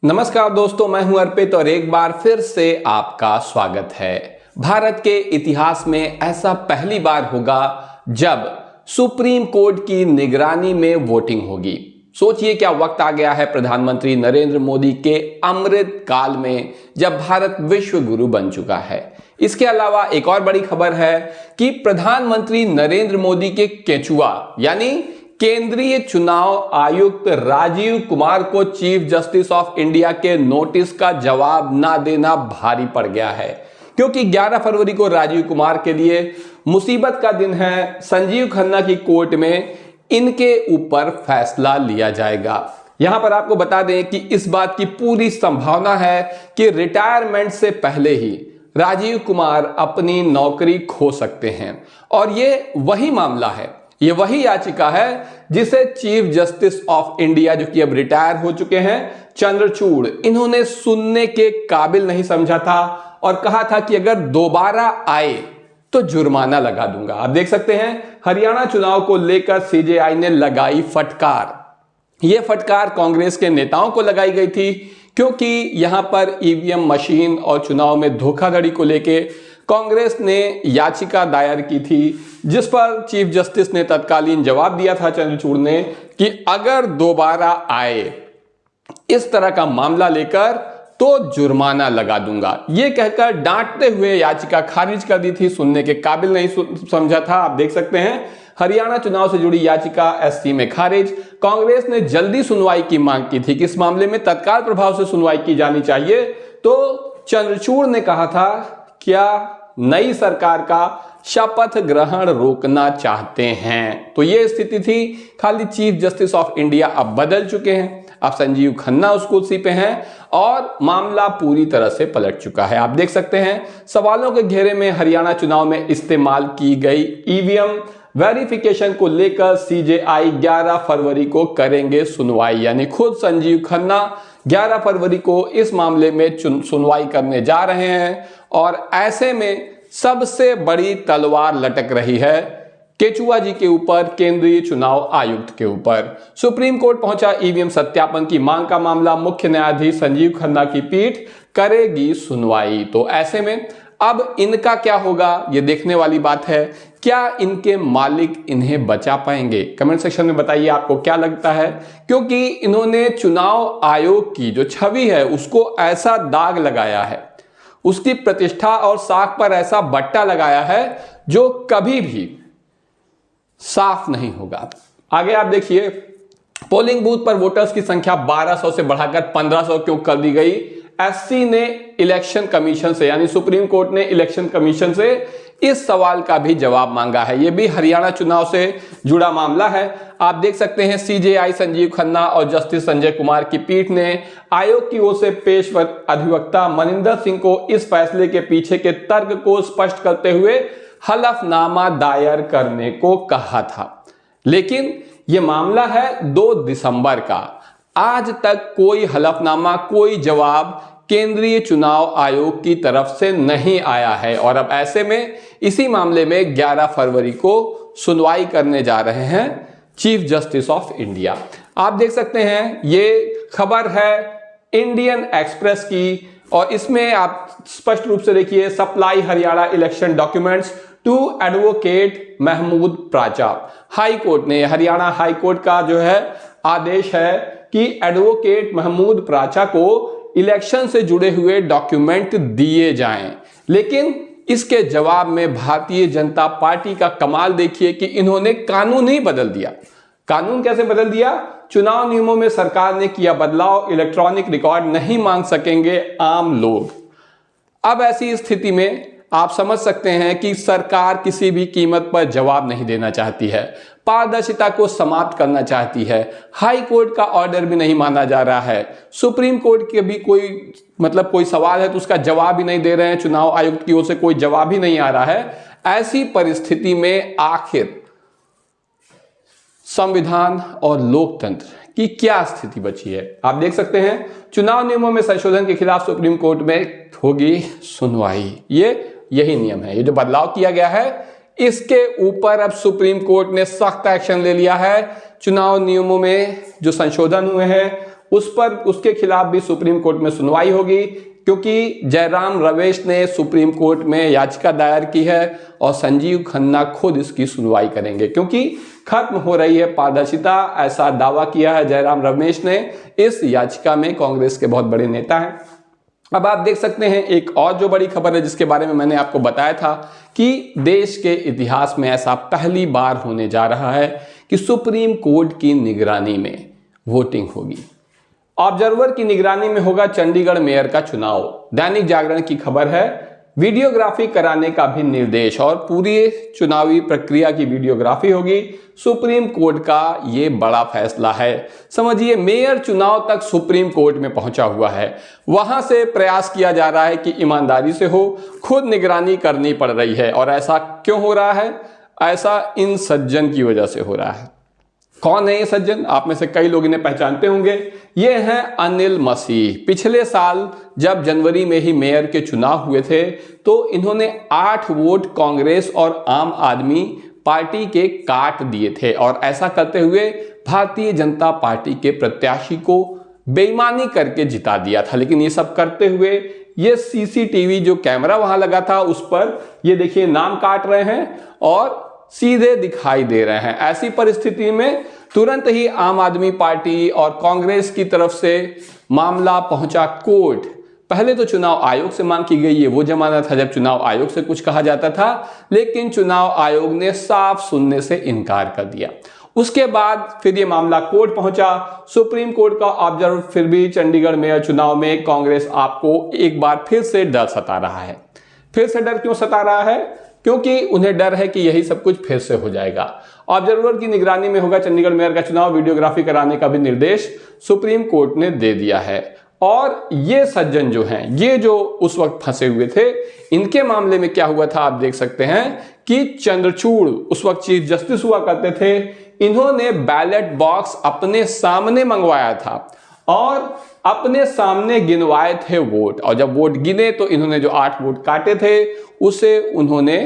नमस्कार दोस्तों, मैं हूं अर्पित और एक बार फिर से आपका स्वागत है। भारत के इतिहास में ऐसा पहली बार होगा जब सुप्रीम कोर्ट की निगरानी में वोटिंग होगी। सोचिए क्या वक्त आ गया है प्रधानमंत्री नरेंद्र मोदी के अमृत काल में, जब भारत विश्व गुरु बन चुका है। इसके अलावा एक और बड़ी खबर है कि प्रधानमंत्री नरेंद्र मोदी के केंचुआ यानी केंद्रीय चुनाव आयुक्त राजीव कुमार को चीफ जस्टिस ऑफ इंडिया के नोटिस का जवाब ना देना भारी पड़ गया है, क्योंकि 11 फरवरी को राजीव कुमार के लिए मुसीबत का दिन है। संजीव खन्ना की कोर्ट में इनके ऊपर फैसला लिया जाएगा। यहां पर आपको बता दें कि इस बात की पूरी संभावना है कि रिटायरमेंट से पहले ही राजीव कुमार अपनी नौकरी खो सकते हैं, और ये वही मामला है, ये वही याचिका है जिसे चीफ जस्टिस ऑफ इंडिया, जो कि अब रिटायर हो चुके हैं, चंद्रचूड़, इन्होंने सुनने के काबिल नहीं समझा था और कहा था कि अगर दोबारा आए तो जुर्माना लगा दूंगा। आप देख सकते हैं हरियाणा चुनाव को लेकर सीजेआई ने लगाई फटकार। यह फटकार कांग्रेस के नेताओं को लगाई गई थी, क्योंकि यहां पर ईवीएम मशीन और चुनाव में धोखाधड़ी को लेकर कांग्रेस ने याचिका दायर की थी, जिस पर चीफ जस्टिस ने तत्कालीन जवाब दिया था चंद्रचूड़ ने कि अगर दोबारा आए इस तरह का मामला लेकर तो जुर्माना लगा दूंगा। यह कहकर डांटते हुए याचिका खारिज कर दी थी, सुनने के काबिल नहीं समझा था। आप देख सकते हैं हरियाणा चुनाव से जुड़ी याचिका एससी में खारिज। कांग्रेस ने जल्दी सुनवाई की मांग की थी कि इस मामले में तत्काल प्रभाव से सुनवाई की जानी चाहिए, तो चंद्रचूड़ ने कहा था क्या नई सरकार का शपथ ग्रहण रोकना चाहते हैं। तो यह स्थिति थी। खाली चीफ जस्टिस ऑफ इंडिया अब बदल चुके हैं, अब संजीव खन्ना उस कुर्सी पे हैं और मामला पूरी तरह से पलट चुका है। आप देख सकते हैं सवालों के घेरे में हरियाणा चुनाव में इस्तेमाल की गई ईवीएम वेरिफिकेशन को लेकर सीजेआई 11 फरवरी को करेंगे सुनवाई, यानी खुद संजीव खन्ना 11 फरवरी को इस मामले में सुनवाई करने जा रहे हैं। और ऐसे में सबसे बड़ी तलवार लटक रही है केचुआ जी के ऊपर, केंद्रीय चुनाव आयुक्त के ऊपर। सुप्रीम कोर्ट पहुंचा ईवीएम सत्यापन की मांग का मामला, मुख्य न्यायाधीश संजीव खन्ना की पीठ करेगी सुनवाई। तो ऐसे में अब इनका क्या होगा, ये देखने वाली बात है। क्या इनके मालिक इन्हें बचा पाएंगे? कमेंट सेक्शन में बताइए आपको क्या लगता है, क्योंकि इन्होंने चुनाव आयोग की जो छवि है उसको ऐसा दाग लगाया है, उसकी प्रतिष्ठा और साख पर ऐसा बट्टा लगाया है जो कभी भी साफ नहीं होगा। आगे आप देखिए, पोलिंग बूथ पर वोटर्स की संख्या 1200 से बढ़ाकर 1500 क्यों कर दी गई? एससी ने इलेक्शन कमीशन से, यानी सुप्रीम कोर्ट ने इलेक्शन कमीशन से इस सवाल का भी जवाब मांगा है। यह भी हरियाणा चुनाव से जुड़ा मामला है। आप देख सकते हैं सीजेआई संजीव खन्ना और जस्टिस संजय कुमार की पीठ ने आयोग की ओर से पेश अधिवक्ता मनिंदर सिंह को इस फैसले के पीछे के तर्क को स्पष्ट करते हुए हलफनामा दायर करने को कहा था। लेकिन यह मामला है 2 दिसंबर का, आज तक कोई हलफनामा, कोई जवाब केंद्रीय चुनाव आयोग की तरफ से नहीं आया है। और अब ऐसे में इसी मामले में 11 फरवरी को सुनवाई करने जा रहे हैं चीफ जस्टिस ऑफ इंडिया। आप देख सकते हैं ये खबर है इंडियन एक्सप्रेस की, और इसमें आप स्पष्ट रूप से देखिए, supply Haryana election documents to advocate Mahmood Pracha. High court ने, हरियाणा हाई कोर्ट का जो है आदेश है कि एडवोकेट महमूद प्राचा को इलेक्शन से जुड़े हुए डॉक्यूमेंट दिए जाएं। लेकिन इसके जवाब में भारतीय जनता पार्टी का कमाल देखिए कि इन्होंने कानून ही बदल दिया। कानून कैसे बदल दिया? चुनाव नियमों में सरकार ने किया बदलाव, इलेक्ट्रॉनिक रिकॉर्ड नहीं मांग सकेंगे आम लोग। अब ऐसी स्थिति में आप समझ सकते हैं कि सरकार किसी भी कीमत पर जवाब नहीं देना चाहती है, पारदर्शिता को समाप्त करना चाहती है। हाई कोर्ट का ऑर्डर भी नहीं माना जा रहा है, सुप्रीम कोर्ट के भी कोई सवाल है तो उसका जवाब ही नहीं दे रहे हैं, चुनाव आयुक्त की ओर से कोई जवाब ही नहीं आ रहा है। ऐसी परिस्थिति में आखिर संविधान और लोकतंत्र की क्या स्थिति बची है? आप देख सकते हैं चुनाव नियमों में संशोधन के खिलाफ सुप्रीम कोर्ट में होगी सुनवाई। यही नियम है, ये जो बदलाव किया गया है इसके ऊपर अब सुप्रीम कोर्ट ने सख्त एक्शन ले लिया है। चुनाव नियमों में जो संशोधन हुए हैं उसके खिलाफ भी सुप्रीम कोर्ट में सुनवाई होगी, क्योंकि जयराम रमेश ने सुप्रीम कोर्ट में याचिका दायर की है और संजीव खन्ना खुद इसकी सुनवाई करेंगे, क्योंकि खत्म हो रही है पारदर्शिता, ऐसा दावा किया है जयराम रमेश ने इस याचिका में। कांग्रेस के बहुत बड़े नेता हैं। अब आप देख सकते हैं एक और जो बड़ी खबर है जिसके बारे में मैंने आपको बताया था कि देश के इतिहास में ऐसा पहली बार होने जा रहा है कि सुप्रीम कोर्ट की निगरानी में वोटिंग होगी। ऑब्जर्वर की निगरानी में होगा चंडीगढ़ मेयर का चुनाव। दैनिक जागरण की खबर है, वीडियोग्राफी कराने का भी निर्देश और पूरी चुनावी प्रक्रिया की वीडियोग्राफी होगी। सुप्रीम कोर्ट का ये बड़ा फैसला है। समझिए, मेयर चुनाव तक सुप्रीम कोर्ट में पहुंचा हुआ है, वहां से प्रयास किया जा रहा है कि ईमानदारी से हो, खुद निगरानी करनी पड़ रही है। और ऐसा क्यों हो रहा है? ऐसा इन सज्जन की वजह से हो रहा है। कौन है ये सज्जन? आप में से कई लोग इन्हें पहचानते होंगे। ये हैं अनिल मसीह। पिछले साल जब जनवरी में ही मेयर के चुनाव हुए थे तो इन्होंने 8 वोट कांग्रेस और आम आदमी पार्टी के काट दिए थे और ऐसा करते हुए भारतीय जनता पार्टी के प्रत्याशी को बेईमानी करके जिता दिया था। लेकिन ये सब करते हुए ये सीसीटीवी जो कैमरा वहां लगा था उस पर ये देखिए नाम काट रहे हैं और सीधे दिखाई दे रहे हैं। ऐसी परिस्थिति में तुरंत ही आम आदमी पार्टी और कांग्रेस की तरफ से मामला पहुंचा कोर्ट। पहले तो चुनाव आयोग से मांग की गई, ये वो जमाना था जब चुनाव आयोग से कुछ कहा जाता था, लेकिन चुनाव आयोग ने साफ सुनने से इनकार कर दिया। उसके बाद फिर ये मामला कोर्ट पहुंचा। सुप्रीम कोर्ट का ऑब्जर्वर फिर भी चंडीगढ़ मेयर चुनाव में कांग्रेस आपको एक बार फिर से डर सता रहा है। फिर से डर क्यों सता रहा है? क्योंकि उन्हें डर है कि यही सब कुछ फिर से हो जाएगा। ऑब्जर्वर की निगरानी में होगा चंडीगढ़ मेयर का चुनाव, वीडियोग्राफी कराने का भी निर्देश सुप्रीम कोर्ट ने दे दिया है। और ये सज्जन जो हैं, ये जो उस वक्त फंसे हुए थे, इनके मामले में क्या हुआ था आप देख सकते हैं कि चंद्रचूड़ उस वक्त चीफ जस्टिस हुआ करते थे। इन्होंने बैलेट बॉक्स अपने सामने मंगवाया था और अपने सामने गिनवाए थे वोट, और जब वोट गिने तो इन्होंने जो 8 वोट काटे थे उसे उन्होंने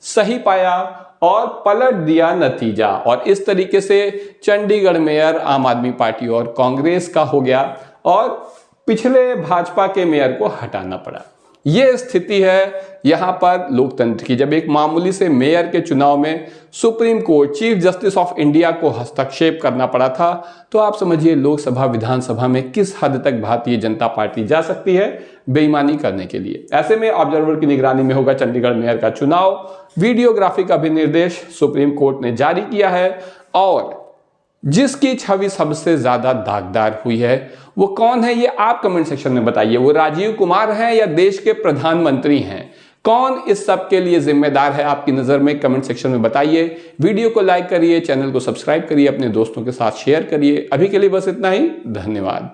सही पाया और पलट दिया नतीजा। और इस तरीके से चंडीगढ़ मेयर आम आदमी पार्टी और कांग्रेस का हो गया और पिछले भाजपा के मेयर को हटाना पड़ा। ये स्थिति है यहां पर लोकतंत्र की, जब एक मामूली से मेयर के चुनाव में supreme court chief justice of India को हस्तक्षेप करना पड़ा था। तो आप समझिए लोकसभा विधानसभा में किस हद तक भारतीय जनता पार्टी जा सकती है बेईमानी करने के लिए। ऐसे में ऑब्जर्वर की निगरानी में होगा चंडीगढ़ मेयर का चुनाव। वीडियोग्राफी का भी निर्देश सुप्रीम कोर्ट ने जारी किया है और जिसकी छवि सबसे ज्यादा दागदार हुई है वो कौन है, ये आप कमेंट सेक्शन में बताइए। वो राजीव कुमार हैं या देश के प्रधानमंत्री हैं? कौन इस सब के लिए जिम्मेदार है आपकी नजर में? कमेंट सेक्शन में बताइए। वीडियो को लाइक करिए, चैनल को सब्सक्राइब करिए, अपने दोस्तों के साथ शेयर करिए। अभी के लिए बस इतना ही। धन्यवाद।